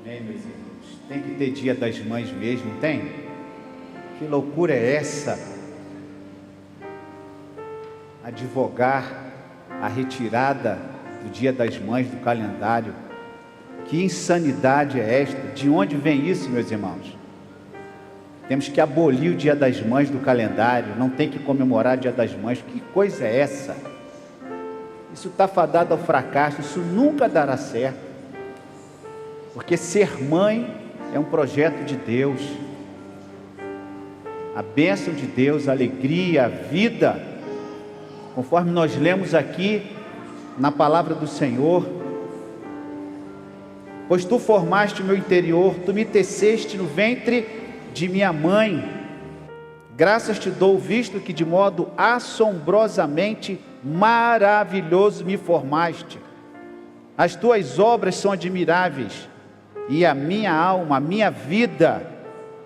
Amém, meus irmãos. Tem que ter dia das mães mesmo, tem? Que loucura é essa? Advogar a retirada do dia das mães do calendário. Que insanidade é esta? De onde vem isso, meus irmãos? Temos que abolir o dia das mães do calendário. Não tem que comemorar o dia das mães. Que coisa é essa? Isso está fadado ao fracasso. Isso nunca dará certo. Porque ser mãe é um projeto de Deus. A bênção de Deus, a alegria, a vida, conforme nós lemos aqui na palavra do Senhor. Pois tu formaste o meu interior, tu me teceste no ventre de minha mãe. Graças te dou, visto que de modo assombrosamente maravilhoso me formaste. As tuas obras são admiráveis, e a minha alma, a minha vida,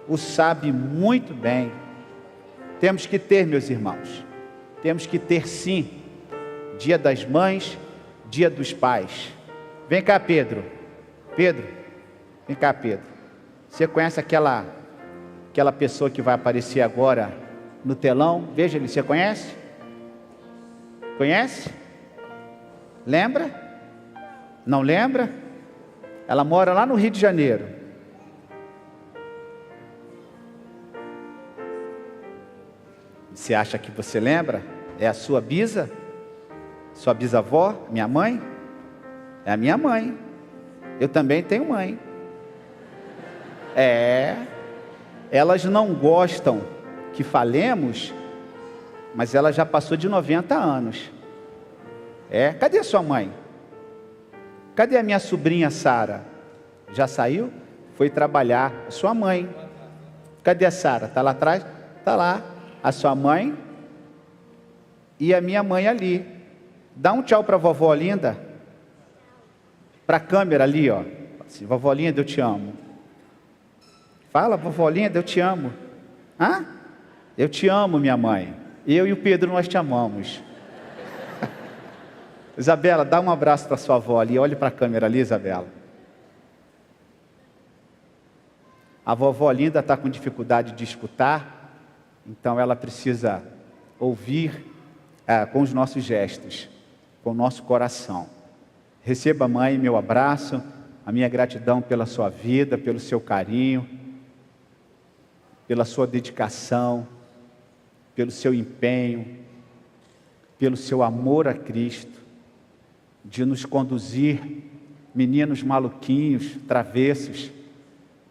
o sabe muito bem. Temos que ter, meus irmãos, temos que ter sim, dia das mães, dia dos pais. Vem cá, Pedro, vem cá, Pedro. Você conhece aquela pessoa que vai aparecer agora no telão? Veja ele, você conhece? Conhece? Lembra? Não lembra? Ela mora lá no Rio de Janeiro. Você acha que você lembra? É a sua bisa? Sua bisavó? Minha mãe? É a minha mãe. Eu também tenho mãe. Elas não gostam que falemos, mas ela já passou de 90 anos. Cadê a sua mãe? Cadê a minha sobrinha Sara? Já saiu? Foi trabalhar. Sua mãe. Cadê a Sara? Está lá atrás? Está lá. A sua mãe e a minha mãe ali. Dá um tchau para a vovó linda. Para a câmera ali, ó. Assim, vovó linda, eu te amo. Fala, vovó linda, eu te amo. Hã? Eu te amo, minha mãe. Eu e o Pedro, nós te amamos. Isabela, dá um abraço para sua avó ali. Olhe para a câmera ali, Isabela. A vovó linda está com dificuldade de escutar, então ela precisa ouvir com os nossos gestos, com o nosso coração. Receba, mãe, meu abraço, a minha gratidão pela sua vida, pelo seu carinho, pela sua dedicação, pelo seu empenho, pelo seu amor a Cristo, de nos conduzir, meninos maluquinhos, travessos,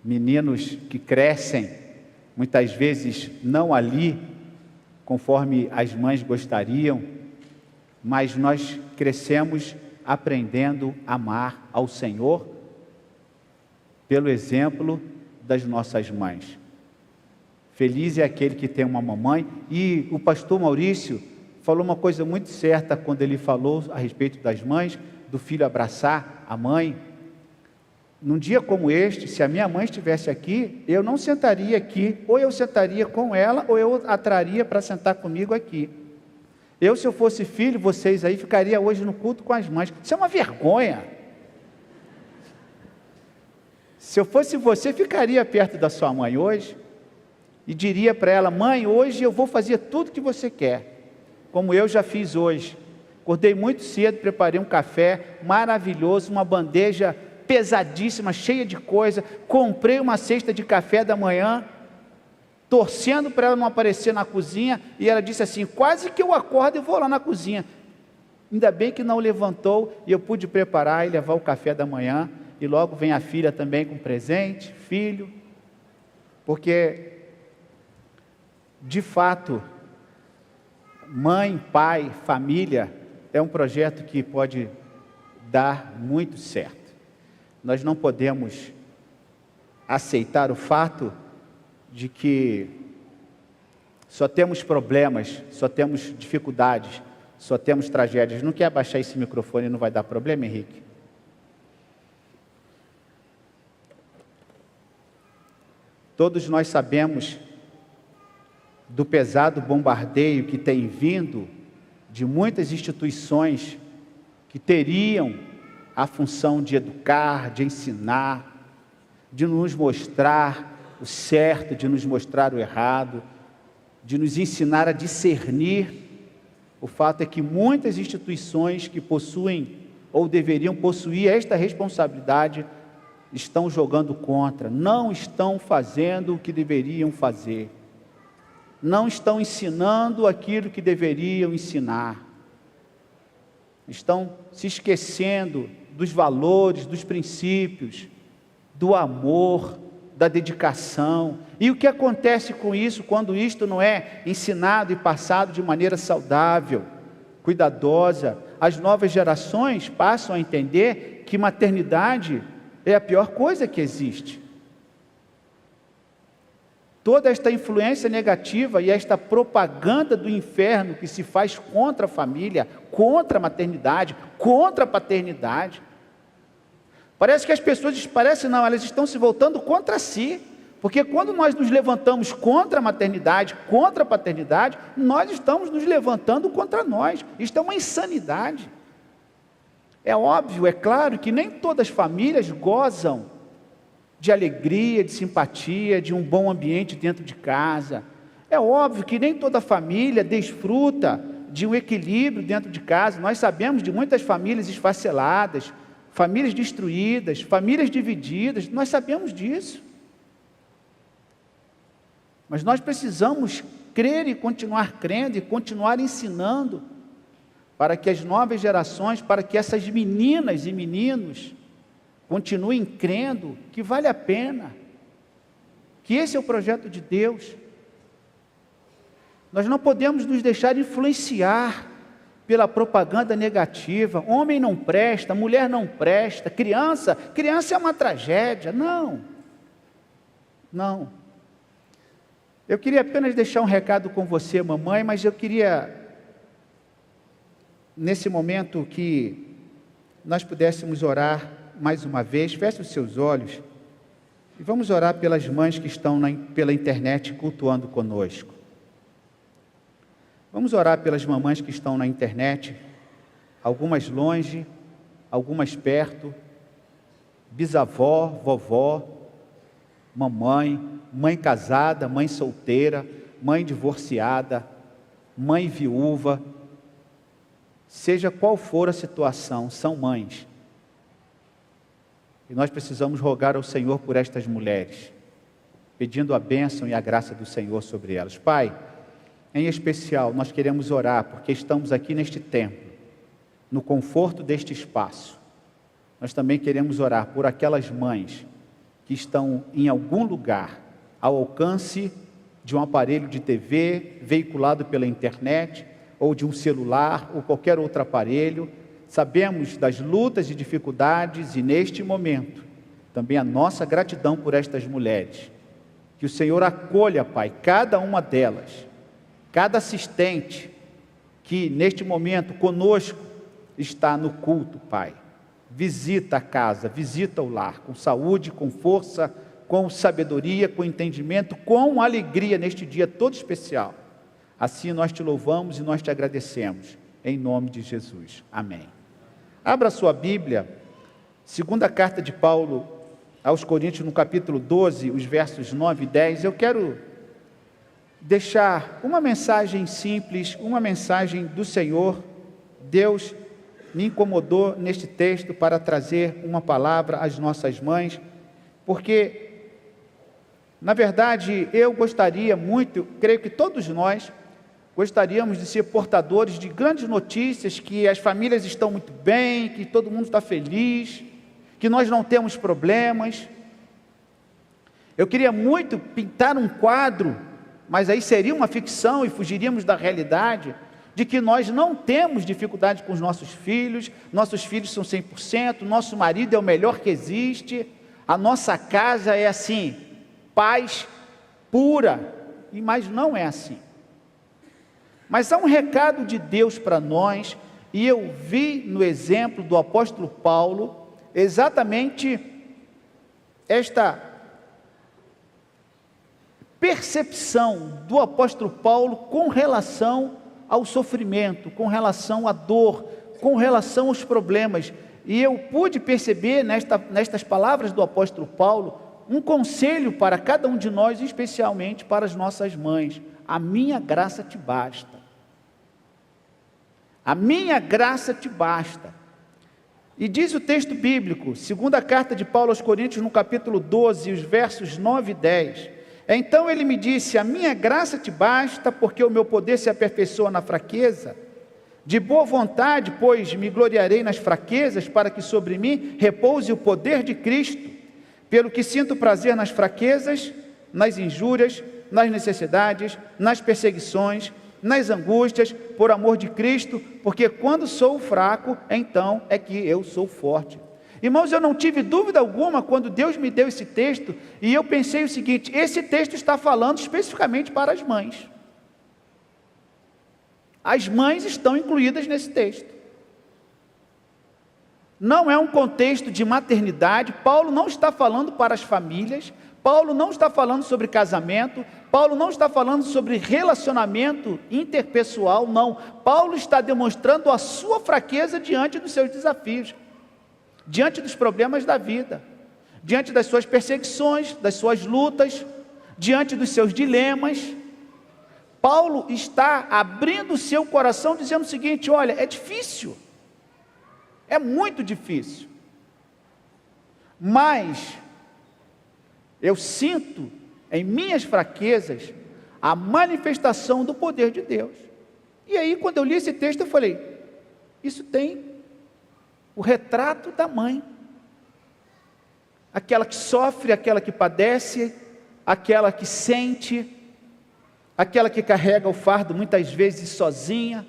meninos que crescem, muitas vezes não ali, conforme as mães gostariam, mas nós crescemos aprendendo a amar ao Senhor, pelo exemplo das nossas mães. Feliz é aquele que tem uma mamãe, e o pastor Maurício falou uma coisa muito certa quando ele falou a respeito das mães, do filho abraçar a mãe. Num dia como este, se a minha mãe estivesse aqui, eu não sentaria aqui, ou eu sentaria com ela, ou eu a traria para sentar comigo aqui. Se eu fosse filho, vocês aí ficariam hoje no culto com as mães. Isso é uma vergonha. Se eu fosse você, ficaria perto da sua mãe hoje, e diria para ela: mãe, hoje eu vou fazer tudo que você quer, como eu já fiz hoje. Acordei muito cedo, preparei um café maravilhoso, uma bandeja pesadíssima, cheia de coisa, comprei uma cesta de café da manhã, torcendo para ela não aparecer na cozinha, e ela disse assim: quase que eu acordo e vou lá na cozinha. Ainda bem que não levantou, e eu pude preparar e levar o café da manhã, e logo vem a filha também com presente, filho, porque, de fato, mãe, pai, família, é um projeto que pode dar muito certo. Nós não podemos aceitar o fato de que só temos problemas, só temos dificuldades, só temos tragédias. Não quer abaixar esse microfone, não vai dar problema, Henrique? Todos nós sabemos do pesado bombardeio que tem vindo de muitas instituições que teriam a função de educar, de ensinar, de nos mostrar o certo, de nos mostrar o errado, de nos ensinar a discernir. O fato é que muitas instituições que possuem ou deveriam possuir esta responsabilidade estão jogando contra, não estão fazendo o que deveriam fazer, não estão ensinando aquilo que deveriam ensinar, estão se esquecendo dos valores, dos princípios, do amor, da dedicação. E o que acontece com isso quando isto não é ensinado e passado de maneira saudável, cuidadosa? As novas gerações passam a entender que maternidade é a pior coisa que existe. Toda esta influência negativa e esta propaganda do inferno que se faz contra a família, contra a maternidade, contra a paternidade. Parece que as pessoas, elas estão se voltando contra si. Porque quando nós nos levantamos contra a maternidade, contra a paternidade, nós estamos nos levantando contra nós. Isto é uma insanidade. É óbvio, é claro que nem todas as famílias gozam de alegria, de simpatia, de um bom ambiente dentro de casa. É óbvio que nem toda família desfruta de um equilíbrio dentro de casa. Nós sabemos de muitas famílias esfaceladas, famílias destruídas, famílias divididas, nós sabemos disso. Mas nós precisamos crer e continuar crendo e continuar ensinando para que as novas gerações, para que essas meninas e meninos continuem crendo que vale a pena, que esse é o projeto de Deus. Nós não podemos nos deixar influenciar pela propaganda negativa. Homem não presta, mulher não presta, criança é uma tragédia. Não. Eu queria apenas deixar um recado com você, mamãe, mas eu queria, nesse momento, que nós pudéssemos orar mais uma vez. Feche os seus olhos e vamos orar pelas mães que estão pela internet cultuando conosco. Vamos orar pelas mamães que estão na internet, algumas longe, algumas perto, bisavó, vovó, mamãe, mãe casada, mãe solteira, mãe divorciada, mãe viúva, seja qual for a situação, são mães. E nós precisamos rogar ao Senhor por estas mulheres, pedindo a bênção e a graça do Senhor sobre elas. Pai, em especial, nós queremos orar, porque estamos aqui neste templo, no conforto deste espaço. Nós também queremos orar por aquelas mães que estão em algum lugar, ao alcance de um aparelho de TV, veiculado pela internet, ou de um celular, ou qualquer outro aparelho. Sabemos das lutas e dificuldades, e neste momento, também a nossa gratidão por estas mulheres. Que o Senhor acolha, Pai, cada uma delas, cada assistente que neste momento conosco está no culto, Pai. Visita a casa, visita o lar, com saúde, com força, com sabedoria, com entendimento, com alegria neste dia todo especial. Assim nós te louvamos e nós te agradecemos, em nome de Jesus. Amém. Abra sua Bíblia, segunda carta de Paulo aos Coríntios, no capítulo 12, os versos 9 e 10. Eu quero deixar uma mensagem simples, uma mensagem do Senhor. Deus me incomodou neste texto para trazer uma palavra às nossas mães, porque, na verdade, eu gostaria muito, creio que todos nós gostaríamos de ser portadores de grandes notícias, que as famílias estão muito bem, que todo mundo está feliz, que nós não temos problemas. Eu queria muito pintar um quadro, mas aí seria uma ficção e fugiríamos da realidade, de que nós não temos dificuldade com os nossos filhos são 100%, nosso marido é o melhor que existe, a nossa casa é assim, paz pura, mas não é assim. Mas há um recado de Deus para nós, e eu vi no exemplo do apóstolo Paulo, exatamente esta percepção do apóstolo Paulo com relação ao sofrimento, com relação à dor, com relação aos problemas. E eu pude perceber nestas palavras do apóstolo Paulo, um conselho para cada um de nós, especialmente para as nossas mães: a minha graça te basta. A minha graça te basta. E diz o texto bíblico, segunda carta de Paulo aos Coríntios, no capítulo 12, os versos 9 e 10. Então ele me disse: a minha graça te basta, porque o meu poder se aperfeiçoa na fraqueza. De boa vontade, pois, me gloriarei nas fraquezas, para que sobre mim repouse o poder de Cristo. Pelo que sinto prazer nas fraquezas, nas injúrias, nas necessidades, nas perseguições, nas angústias, por amor de Cristo, porque quando sou fraco, então é que eu sou forte. Irmãos, eu não tive dúvida alguma quando Deus me deu esse texto, e eu pensei o seguinte: esse texto está falando especificamente para as mães. As mães estão incluídas nesse texto. Não é um contexto de maternidade. Paulo não está falando para as famílias, Paulo não está falando sobre casamento, Paulo não está falando sobre relacionamento interpessoal, não. Paulo está demonstrando a sua fraqueza diante dos seus desafios, diante dos problemas da vida, diante das suas perseguições, das suas lutas, diante dos seus dilemas. Paulo está abrindo o seu coração, dizendo o seguinte: olha, é difícil, é muito difícil, mas eu sinto em minhas fraquezas a manifestação do poder de Deus. E aí, quando eu li esse texto, eu falei: isso tem o retrato da mãe, aquela que sofre, aquela que padece, aquela que sente, aquela que carrega o fardo muitas vezes sozinha,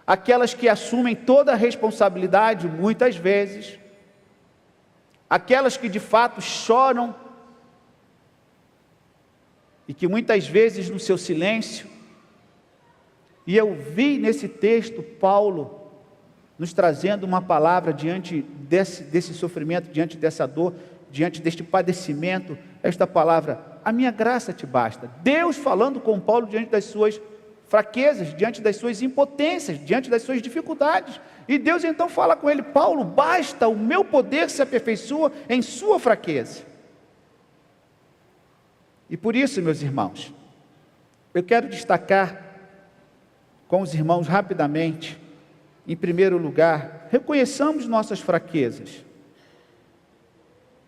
aquelas que assumem toda a responsabilidade muitas vezes, aquelas que de fato choram e que muitas vezes no seu silêncio. E eu vi nesse texto Paulo nos trazendo uma palavra diante desse sofrimento, diante dessa dor, diante deste padecimento, esta palavra: a minha graça te basta. Deus falando com Paulo diante das suas fraquezas, diante das suas impotências, diante das suas dificuldades. E Deus então fala com ele: Paulo, basta, o meu poder se aperfeiçoa em sua fraqueza. E por isso, meus irmãos, eu quero destacar com os irmãos rapidamente, em primeiro lugar, reconheçamos nossas fraquezas.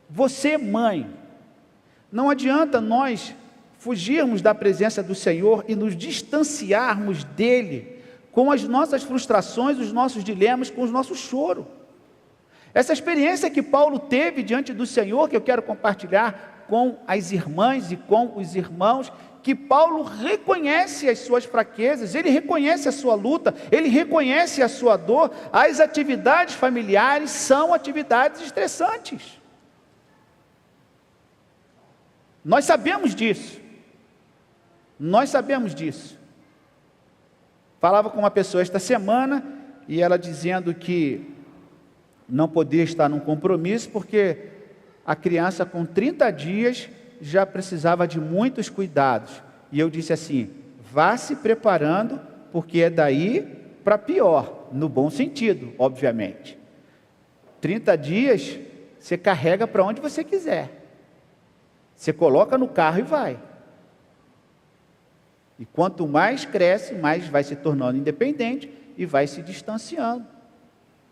Você, mãe, não adianta nós fugirmos da presença do Senhor e nos distanciarmos dEle com as nossas frustrações, os nossos dilemas, com o nosso choro. Essa experiência que Paulo teve diante do Senhor, que eu quero compartilhar com as irmãs e com os irmãos, que Paulo reconhece as suas fraquezas, ele reconhece a sua luta, ele reconhece a sua dor. As atividades familiares são atividades estressantes. Nós sabemos disso. Nós sabemos disso. Falava com uma pessoa esta semana, e ela dizendo que não podia estar num compromisso, porque a criança com 30 dias já precisava de muitos cuidados. E eu disse assim: vá se preparando, porque é daí para pior, no bom sentido, obviamente. 30 dias, você carrega para onde você quiser. Você coloca no carro e vai. E quanto mais cresce, mais vai se tornando independente e vai se distanciando.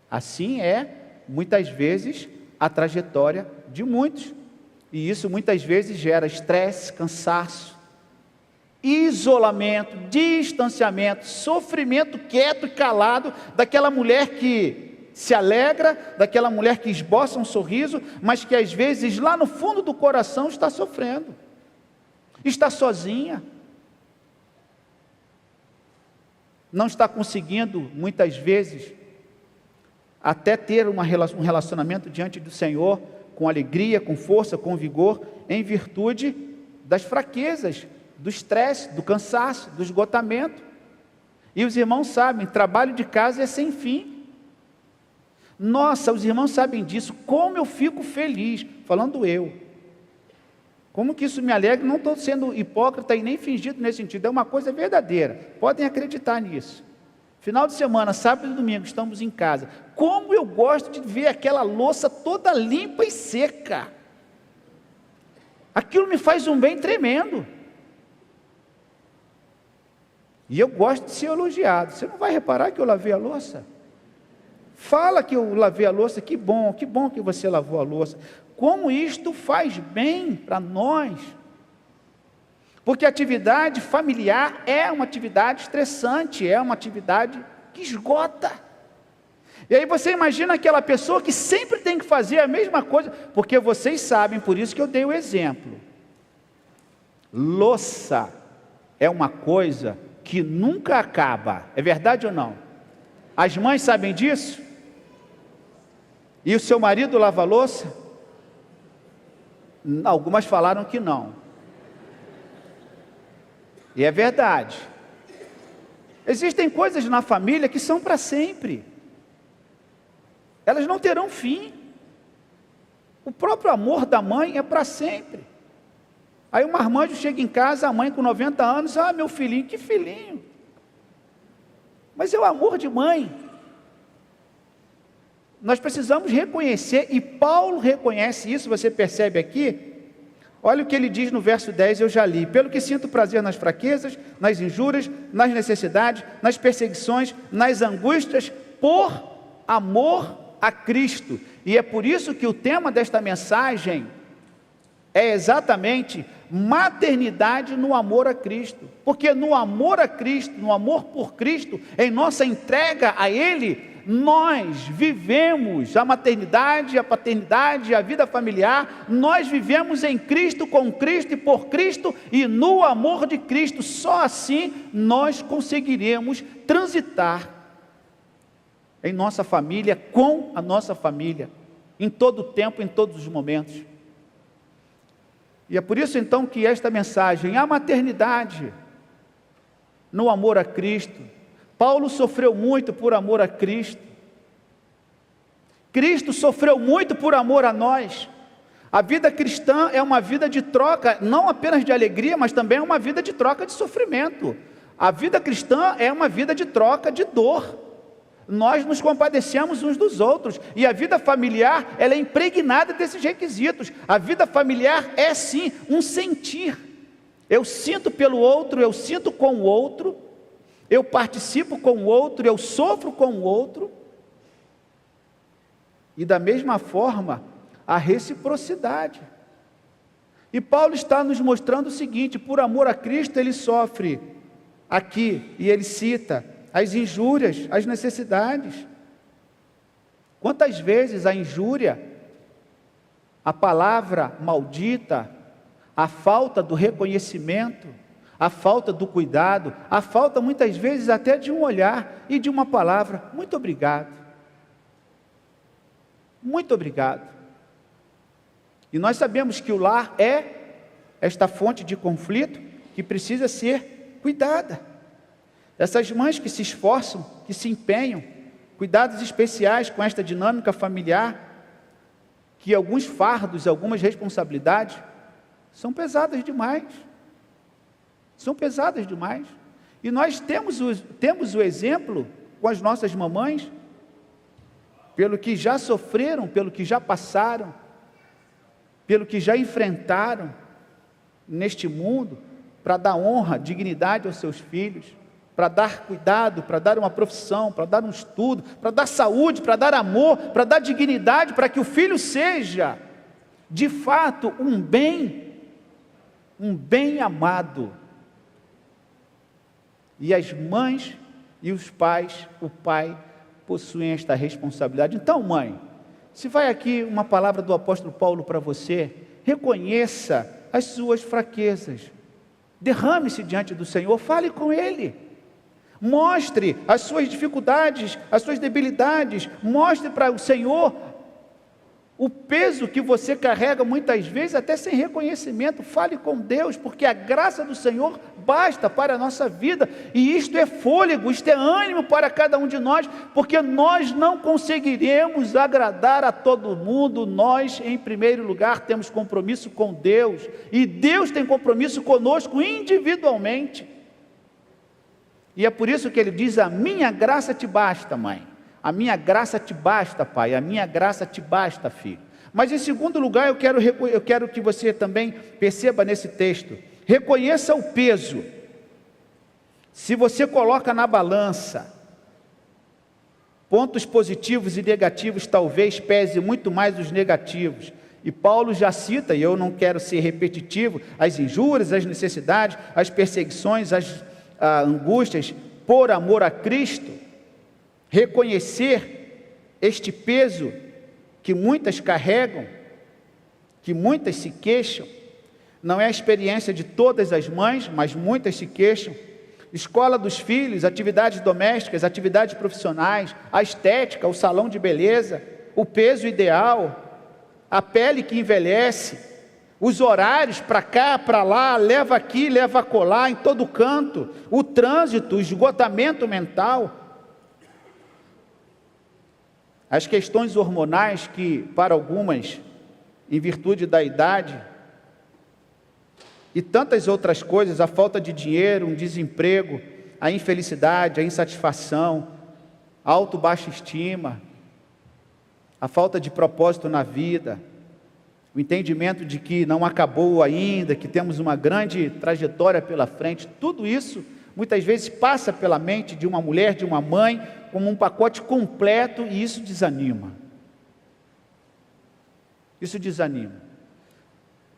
Assim é, muitas vezes, a trajetória de muitos. E isso muitas vezes gera estresse, cansaço, isolamento, distanciamento, sofrimento quieto e calado daquela mulher que se alegra, daquela mulher que esboça um sorriso, mas que às vezes lá no fundo do coração está sofrendo, está sozinha, não está conseguindo muitas vezes até ter um relacionamento diante do Senhor com alegria, com força, com vigor, em virtude das fraquezas, do estresse, do cansaço, do esgotamento. E os irmãos sabem, trabalho de casa é sem fim. Nossa, os irmãos sabem disso. Como eu fico feliz, falando eu. Como que isso me alegra? Não estou sendo hipócrita e nem fingido nesse sentido, é uma coisa verdadeira. Podem acreditar nisso. Final de semana, sábado e domingo, estamos em casa. Como eu gosto de ver aquela louça toda limpa e seca. Aquilo me faz um bem tremendo. E eu gosto de ser elogiado. Você não vai reparar que eu lavei a louça? Fala que eu lavei a louça, que bom que você lavou a louça. Como isto faz bem para nós. Porque a atividade familiar é uma atividade estressante, é uma atividade que esgota. E aí você imagina aquela pessoa que sempre tem que fazer a mesma coisa, porque vocês sabem, por isso que eu dei o exemplo. Louça é uma coisa que nunca acaba, é verdade ou não? As mães sabem disso? E o seu marido lava a louça? Algumas falaram que não. E é verdade. Existem coisas na família que são para sempre. Elas não terão fim. O próprio amor da mãe é para sempre. Aí o marmanjo chega em casa, a mãe com 90 anos, meu filhinho, que filhinho. Mas é o amor de mãe. Nós precisamos reconhecer, e Paulo reconhece isso, você percebe aqui? Olha o que ele diz no verso 10, eu já li. Pelo que sinto prazer nas fraquezas, nas injúrias, nas necessidades, nas perseguições, nas angústias, por amor a Cristo. E é por isso que o tema desta mensagem é exatamente maternidade no amor a Cristo. Porque no amor a Cristo, no amor por Cristo, em nossa entrega a Ele, nós vivemos a maternidade, a paternidade, a vida familiar, nós vivemos em Cristo, com Cristo e por Cristo e no amor de Cristo. Só assim nós conseguiremos transitar em nossa família, com a nossa família, em todo o tempo, em todos os momentos. E é por isso então que esta mensagem, a maternidade no amor a Cristo. Paulo sofreu muito por amor a Cristo. Cristo sofreu muito por amor a nós. A vida cristã é uma vida de troca, não apenas de alegria, mas também é uma vida de troca de sofrimento. A vida cristã é uma vida de troca de dor. Nós nos compadecemos uns dos outros, e a vida familiar, ela é impregnada desses requisitos. A vida familiar é sim um sentir. Eu sinto pelo outro, eu sinto com o outro, eu participo com o outro, eu sofro com o outro. E da mesma forma, a reciprocidade. E Paulo está nos mostrando o seguinte: por amor a Cristo ele sofre aqui, e ele cita as injúrias, as necessidades. Quantas vezes a injúria, a palavra maldita, a falta do reconhecimento, a falta do cuidado, a falta muitas vezes até de um olhar e de uma palavra, muito obrigado. Muito obrigado. E nós sabemos que o lar é esta fonte de conflito que precisa ser cuidada. Essas mães que se esforçam, que se empenham, cuidados especiais com esta dinâmica familiar, que alguns fardos, algumas responsabilidades, são pesadas demais. São pesadas demais. E nós temos o exemplo com as nossas mamães, pelo que já sofreram, pelo que já passaram, pelo que já enfrentaram neste mundo, para dar honra, dignidade aos seus filhos, para dar cuidado, para dar uma profissão, para dar um estudo, para dar saúde, para dar amor, para dar dignidade, para que o filho seja, de fato, um bem amado. E as mães e os pais, o pai, possuem esta responsabilidade. Então, mãe, se vai aqui uma palavra do apóstolo Paulo para você, reconheça as suas fraquezas, derrame-se diante do Senhor, fale com Ele. Mostre as suas dificuldades, as suas debilidades, mostre para o Senhor o peso que você carrega muitas vezes, até sem reconhecimento. Fale com Deus, porque a graça do Senhor basta para a nossa vida, e isto é fôlego, isto é ânimo para cada um de nós, porque nós não conseguiremos agradar a todo mundo. Nós, em primeiro lugar, temos compromisso com Deus, e Deus tem compromisso conosco individualmente. E é por isso que ele diz: a minha graça te basta, mãe. A minha graça te basta, pai. A minha graça te basta, filho. Mas em segundo lugar, eu quero que você também perceba nesse texto, reconheça o peso. Se você coloca na balança, pontos positivos e negativos, talvez pese muito mais os negativos. E Paulo já cita, e eu não quero ser repetitivo, as injúrias, as necessidades, as perseguições, as angústias, por amor a Cristo. Reconhecer este peso que muitas carregam, que muitas se queixam, não é a experiência de todas as mães, mas muitas se queixam. Escola dos filhos, atividades domésticas, atividades profissionais, a estética, o salão de beleza, o peso ideal, a pele que envelhece, os horários para cá, para lá, leva aqui, leva acolá, em todo canto, o trânsito, o esgotamento mental, as questões hormonais que, para algumas, em virtude da idade, e tantas outras coisas, a falta de dinheiro, um desemprego, a infelicidade, a insatisfação, a baixa estima, a falta de propósito na vida, o entendimento de que não acabou ainda, que temos uma grande trajetória pela frente, tudo isso muitas vezes passa pela mente de uma mulher, de uma mãe, como um pacote completo, e isso desanima. Isso desanima.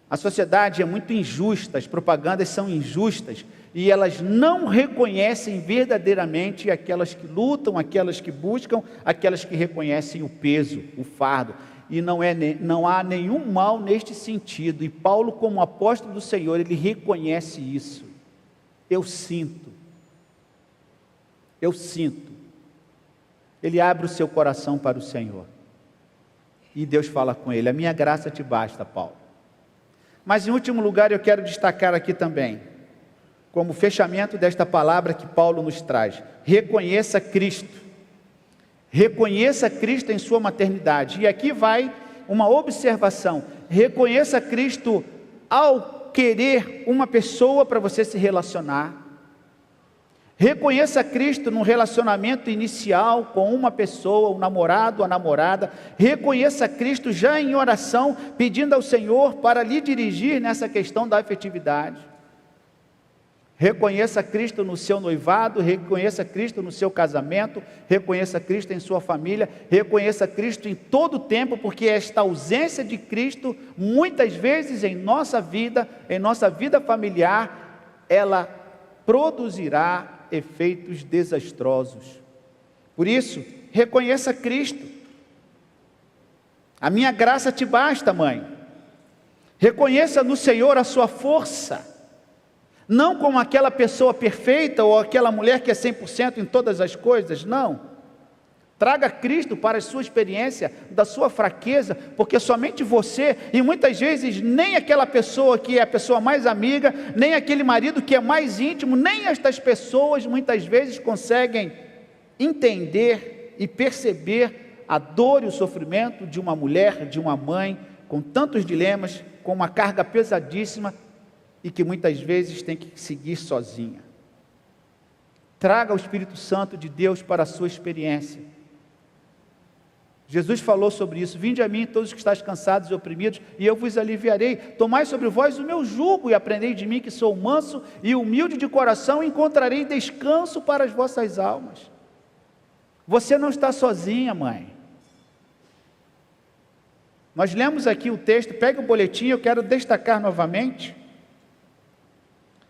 A sociedade é muito injusta, as propagandas são injustas, e elas não reconhecem verdadeiramente aquelas que lutam, aquelas que buscam, aquelas que reconhecem o peso, o fardo. E não há nenhum mal neste sentido. E Paulo, como apóstolo do Senhor, ele reconhece isso. Eu sinto. Ele abre o seu coração para o Senhor. E Deus fala com ele: a minha graça te basta, Paulo. Mas em último lugar, eu quero destacar aqui também, como fechamento desta palavra que Paulo nos traz: reconheça Cristo. Reconheça Cristo em sua maternidade. E aqui vai uma observação: reconheça Cristo ao querer uma pessoa para você se relacionar. Reconheça Cristo no relacionamento inicial com uma pessoa, o namorado, a namorada. Reconheça Cristo já em oração, pedindo ao Senhor para lhe dirigir nessa questão da afetividade. Reconheça Cristo no seu noivado, reconheça Cristo no seu casamento, reconheça Cristo em sua família, reconheça Cristo em todo o tempo, porque esta ausência de Cristo, muitas vezes em nossa vida familiar, ela produzirá efeitos desastrosos. Por isso, reconheça Cristo. A minha graça te basta, mãe. Reconheça no Senhor a sua força. Não como aquela pessoa perfeita ou aquela mulher que é 100% em todas as coisas, não. Traga Cristo para a sua experiência da sua fraqueza, porque somente você, e muitas vezes nem aquela pessoa que é a pessoa mais amiga, nem aquele marido que é mais íntimo, nem estas pessoas muitas vezes conseguem entender e perceber a dor e o sofrimento de uma mulher, de uma mãe, com tantos dilemas, com uma carga pesadíssima, e que muitas vezes tem que seguir sozinha. Traga o Espírito Santo de Deus para a sua experiência. Jesus falou sobre isso: vinde a mim todos que estáis cansados e oprimidos, e eu vos aliviarei. Tomai sobre vós o meu jugo e aprendei de mim, que sou manso e humilde de coração, e encontrarei descanso para as vossas almas. Você não está sozinha, mãe. Nós lemos aqui o texto, pega o boletim, eu quero destacar novamente.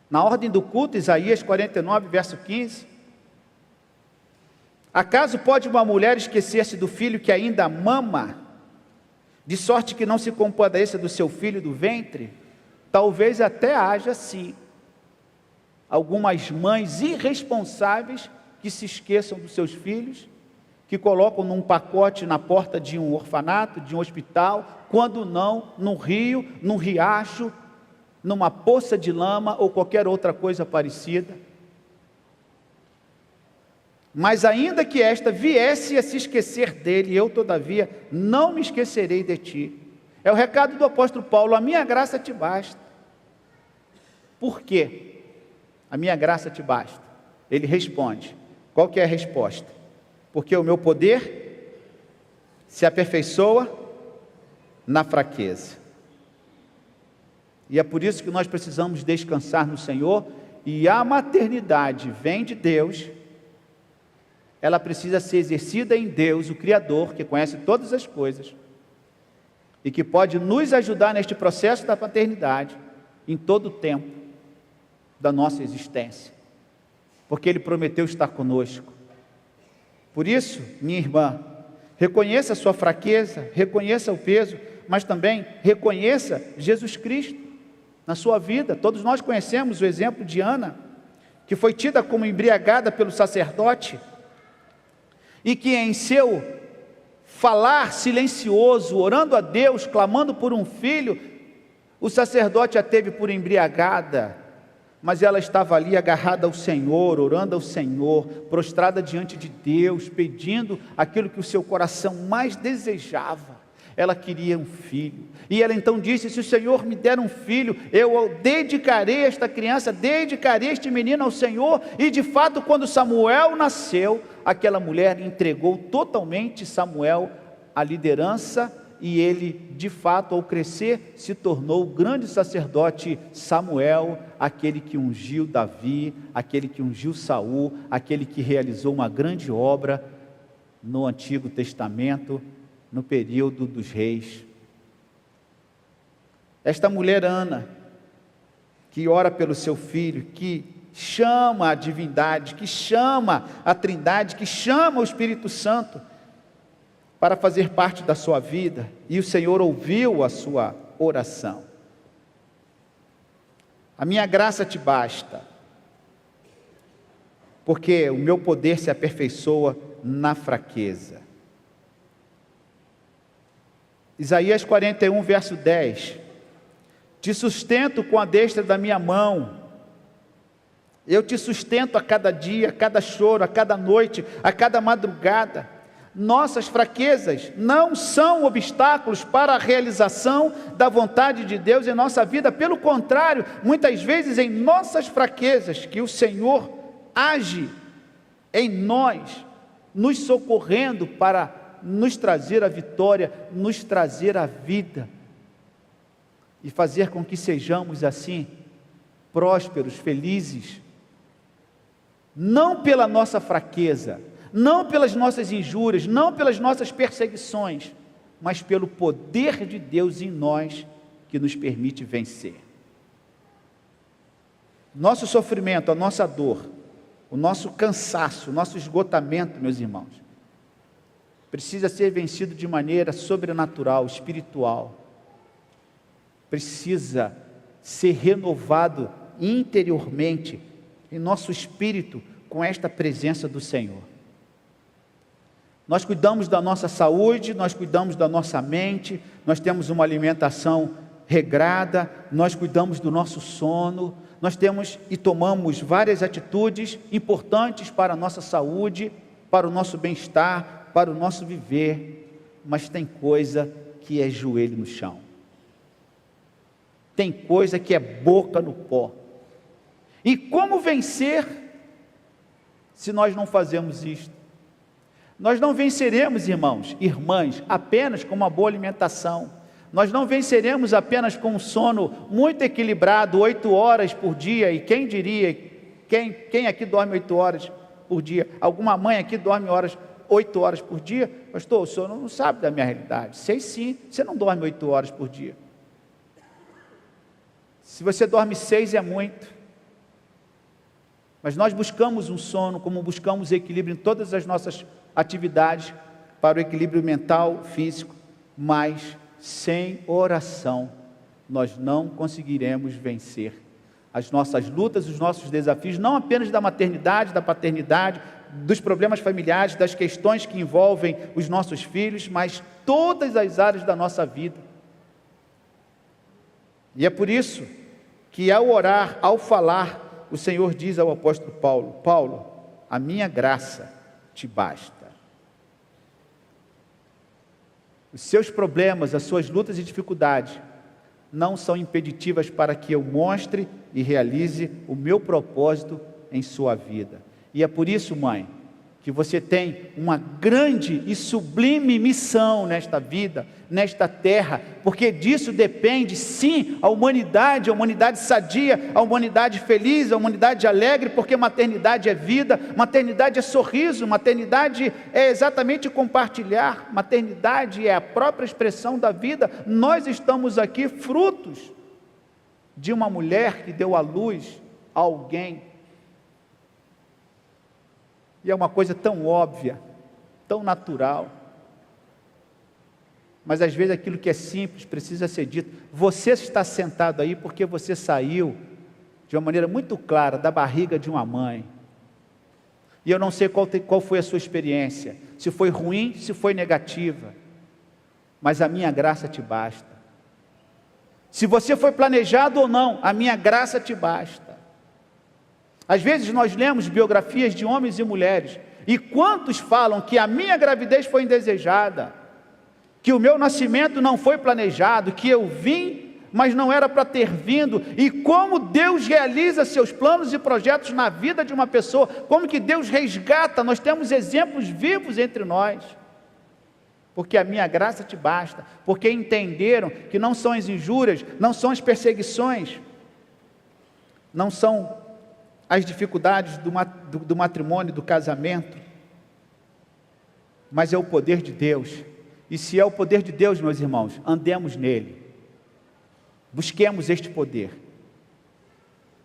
Na ordem do culto, Isaías 49, verso 15. Acaso pode uma mulher esquecer-se do filho que ainda mama, de sorte que não se compadeça do seu filho do ventre? Talvez até haja, sim, algumas mães irresponsáveis que se esqueçam dos seus filhos, que colocam num pacote na porta de um orfanato, de um hospital, quando não, num rio, num riacho, numa poça de lama ou qualquer outra coisa parecida. Mas ainda que esta viesse a se esquecer dele, eu todavia não me esquecerei de ti. É o recado do apóstolo Paulo: a minha graça te basta. Por quê? A minha graça te basta. Ele responde. Qual que é a resposta? Porque o meu poder se aperfeiçoa na fraqueza. E é por isso que nós precisamos descansar no Senhor, e a maternidade vem de Deus, ela precisa ser exercida em Deus, o Criador, que conhece todas as coisas, e que pode nos ajudar neste processo da paternidade, em todo o tempo da nossa existência, porque Ele prometeu estar conosco. Por isso, minha irmã, reconheça a sua fraqueza, reconheça o peso, mas também reconheça Jesus Cristo na sua vida. Todos nós conhecemos o exemplo de Ana, que foi tida como embriagada pelo sacerdote, e que em seu falar silencioso, orando a Deus, clamando por um filho, o sacerdote a teve por embriagada, mas ela estava ali agarrada ao Senhor, orando ao Senhor, prostrada diante de Deus, pedindo aquilo que o seu coração mais desejava. Ela queria um filho, e ela então disse: se o Senhor me der um filho, eu dedicarei esta criança, dedicarei este menino ao Senhor. E de fato, quando Samuel nasceu, aquela mulher entregou totalmente Samuel à liderança, e ele, de fato, ao crescer, se tornou o grande sacerdote Samuel, aquele que ungiu Davi, aquele que ungiu Saul, aquele que realizou uma grande obra no Antigo Testamento, no período dos reis. Esta mulher Ana, que ora pelo seu filho, que chama a divindade, que chama a Trindade, que chama o Espírito Santo para fazer parte da sua vida, e o Senhor ouviu a sua oração. A minha graça te basta, porque o meu poder se aperfeiçoa na fraqueza. Isaías 41, verso 10, te sustento com a destra da minha mão, eu te sustento a cada dia, a cada choro, a cada noite, a cada madrugada. Nossas fraquezas não são obstáculos para a realização da vontade de Deus em nossa vida, pelo contrário, muitas vezes em nossas fraquezas que o Senhor age em nós, nos socorrendo para nos trazer a vitória, nos trazer a vida, e fazer com que sejamos assim, prósperos, felizes, não pela nossa fraqueza, não pelas nossas injúrias, não pelas nossas perseguições, mas pelo poder de Deus em nós, que nos permite vencer. Nosso sofrimento, a nossa dor, o nosso cansaço, o nosso esgotamento, meus irmãos, precisa ser vencido de maneira sobrenatural, espiritual. Precisa ser renovado interiormente, em nosso espírito, com esta presença do Senhor. Nós cuidamos da nossa saúde, nós cuidamos da nossa mente, nós temos uma alimentação regrada, nós cuidamos do nosso sono, nós temos e tomamos várias atitudes importantes para a nossa saúde, para o nosso bem-estar, para o nosso viver, mas tem coisa que é joelho no chão, tem coisa que é boca no pó. E como vencer se nós não fazemos isto? Nós não venceremos, irmãos, irmãs, apenas com uma boa alimentação. Nós não venceremos apenas com um sono muito equilibrado, 8 horas por dia. E quem diria, quem aqui dorme 8 horas por dia? Alguma mãe aqui dorme 8 horas por dia? Pastor, o senhor não sabe da minha realidade. Sei sim, você não dorme 8 horas por dia. Se você dorme 6 é muito. Mas nós buscamos um sono, como buscamos equilíbrio em todas as nossas atividades, para o equilíbrio mental, físico, mas sem oração nós não conseguiremos vencer as nossas lutas, os nossos desafios, não apenas da maternidade, da paternidade, dos problemas familiares, das questões que envolvem os nossos filhos, mas todas as áreas da nossa vida. E é por isso que ao orar, ao falar, o Senhor diz ao apóstolo Paulo: Paulo, a minha graça te basta. Os seus problemas, as suas lutas e dificuldades não são impeditivas para que eu mostre e realize o meu propósito em sua vida. E é por isso, mãe, que você tem uma grande e sublime missão nesta vida, nesta terra, porque disso depende, sim, a humanidade sadia, a humanidade feliz, a humanidade alegre, porque maternidade é vida, maternidade é sorriso, maternidade é exatamente compartilhar, maternidade é a própria expressão da vida. Nós estamos aqui frutos de uma mulher que deu à luz a alguém. E é uma coisa tão óbvia, tão natural. Mas às vezes aquilo que é simples precisa ser dito. Você está sentado aí porque você saiu de uma maneira muito clara da barriga de uma mãe. E eu não sei qual foi a sua experiência, se foi ruim, se foi negativa. Mas a minha graça te basta. Se você foi planejado ou não, a minha graça te basta. Às vezes nós lemos biografias de homens e mulheres, e quantos falam que a minha gravidez foi indesejada, que o meu nascimento não foi planejado, que eu vim, mas não era para ter vindo, e como Deus realiza seus planos e projetos na vida de uma pessoa, como que Deus resgata. Nós temos exemplos vivos entre nós, porque a minha graça te basta, porque entenderam que não são as injúrias, não são as perseguições, não são as dificuldades do matrimônio, do casamento, mas é o poder de Deus. E se é o poder de Deus, meus irmãos, andemos nele, busquemos este poder.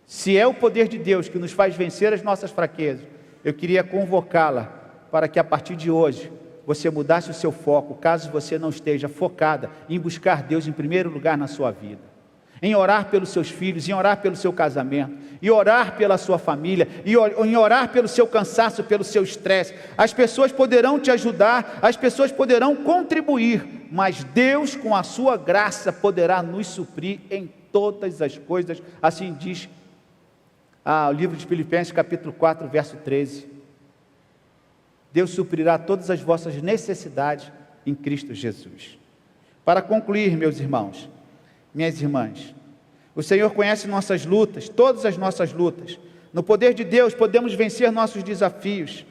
Se é o poder de Deus que nos faz vencer as nossas fraquezas, eu queria convocá-la para que a partir de hoje você mudasse o seu foco, caso você não esteja focada em buscar Deus em primeiro lugar na sua vida, em orar pelos seus filhos, em orar pelo seu casamento, em orar pela sua família, em orar pelo seu cansaço, pelo seu estresse. As pessoas poderão te ajudar, as pessoas poderão contribuir, mas Deus, com a sua graça, poderá nos suprir em todas as coisas. Assim diz o livro de Filipenses, capítulo 4, verso 13. Deus suprirá todas as vossas necessidades em Cristo Jesus. Para concluir, meus irmãos, minhas irmãs, o Senhor conhece nossas lutas, todas as nossas lutas. No poder de Deus podemos vencer nossos desafios.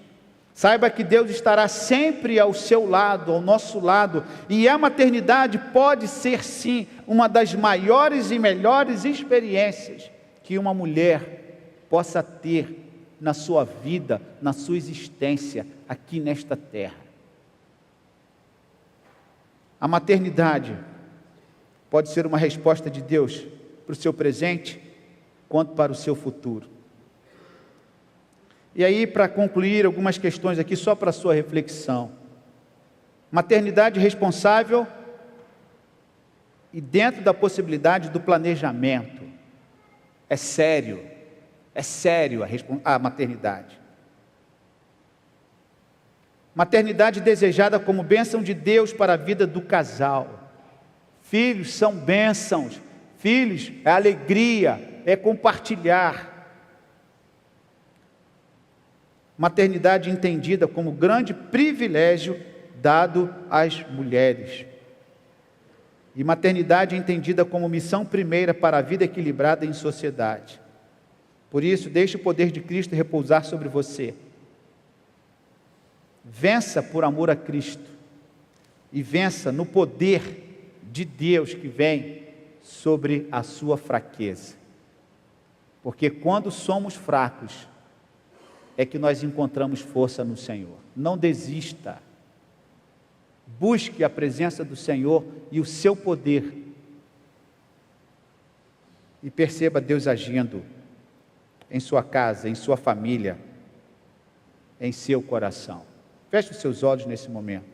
Saiba que Deus estará sempre ao seu lado, ao nosso lado, e a maternidade pode ser sim uma das maiores e melhores experiências que uma mulher possa ter na sua vida, na sua existência aqui nesta terra. A maternidade pode ser uma resposta de Deus para o seu presente, quanto para o seu futuro. E aí, para concluir, algumas questões aqui, só para a sua reflexão. Maternidade responsável e dentro da possibilidade do planejamento. É sério a maternidade. Maternidade desejada como bênção de Deus para a vida do casal. Filhos são bênçãos, filhos é alegria, é compartilhar. Maternidade entendida como grande privilégio dado às mulheres. E maternidade entendida como missão primeira para a vida equilibrada em sociedade. Por isso, deixe o poder de Cristo repousar sobre você. Vença por amor a Cristo e vença no poder de Deus que vem sobre a sua fraqueza, porque quando somos fracos é que nós encontramos força no Senhor. Não desista, busque a presença do Senhor e o seu poder, e perceba Deus agindo em sua casa, em sua família, em seu coração. Feche os seus olhos nesse momento.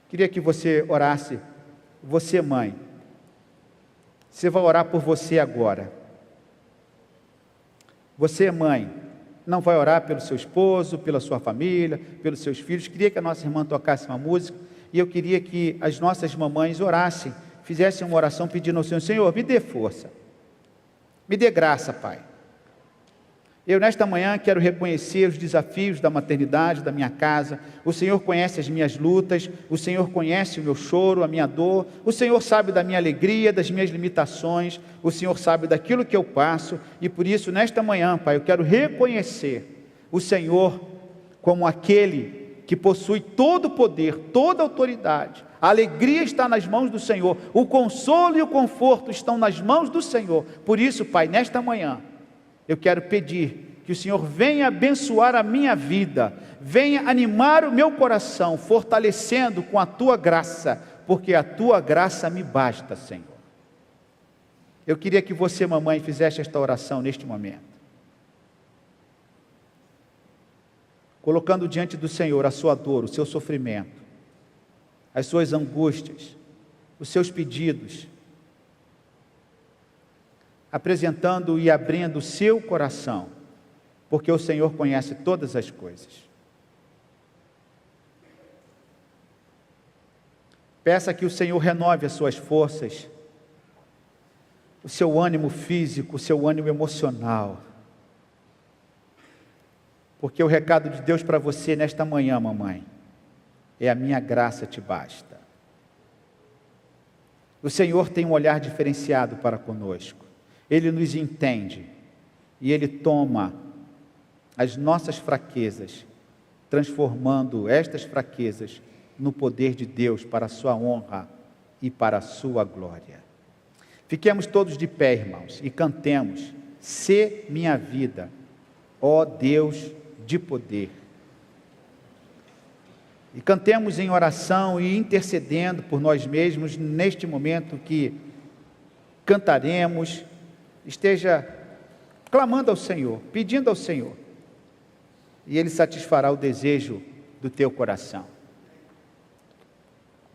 Queria que você orasse. Você, mãe, você vai orar por você agora. Você, mãe, não vai orar pelo seu esposo, pela sua família, pelos seus filhos. Queria que a nossa irmã tocasse uma música, e eu queria que as nossas mamães orassem, fizessem uma oração pedindo ao Senhor: Senhor, me dê força, me dê graça, Pai. Eu nesta manhã quero reconhecer os desafios da maternidade, da minha casa. O Senhor conhece as minhas lutas, o Senhor conhece o meu choro, a minha dor, o Senhor sabe da minha alegria, das minhas limitações, o Senhor sabe daquilo que eu passo, e por isso nesta manhã, Pai, eu quero reconhecer o Senhor como aquele que possui todo o poder, toda a autoridade. A alegria está nas mãos do Senhor, o consolo e o conforto estão nas mãos do Senhor. Por isso, Pai, nesta manhã, eu quero pedir que o Senhor venha abençoar a minha vida, venha animar o meu coração, fortalecendo com a Tua graça, porque a Tua graça me basta, Senhor. Eu queria que você, mamãe, fizesse esta oração neste momento, colocando diante do Senhor a sua dor, o seu sofrimento, as suas angústias, os seus pedidos, apresentando e abrindo o seu coração, porque o Senhor conhece todas as coisas. Peça que o Senhor renove as suas forças, o seu ânimo físico, o seu ânimo emocional, porque o recado de Deus para você nesta manhã, mamãe, é: a minha graça te basta. O Senhor tem um olhar diferenciado para conosco, Ele nos entende, e Ele toma as nossas fraquezas, transformando estas fraquezas no poder de Deus para a sua honra e para a sua glória. Fiquemos todos de pé, irmãos, e cantemos: "Sê minha vida, ó Deus de poder". E cantemos em oração e intercedendo por nós mesmos neste momento que cantaremos. Esteja clamando ao Senhor, pedindo ao Senhor, e Ele satisfará o desejo do teu coração.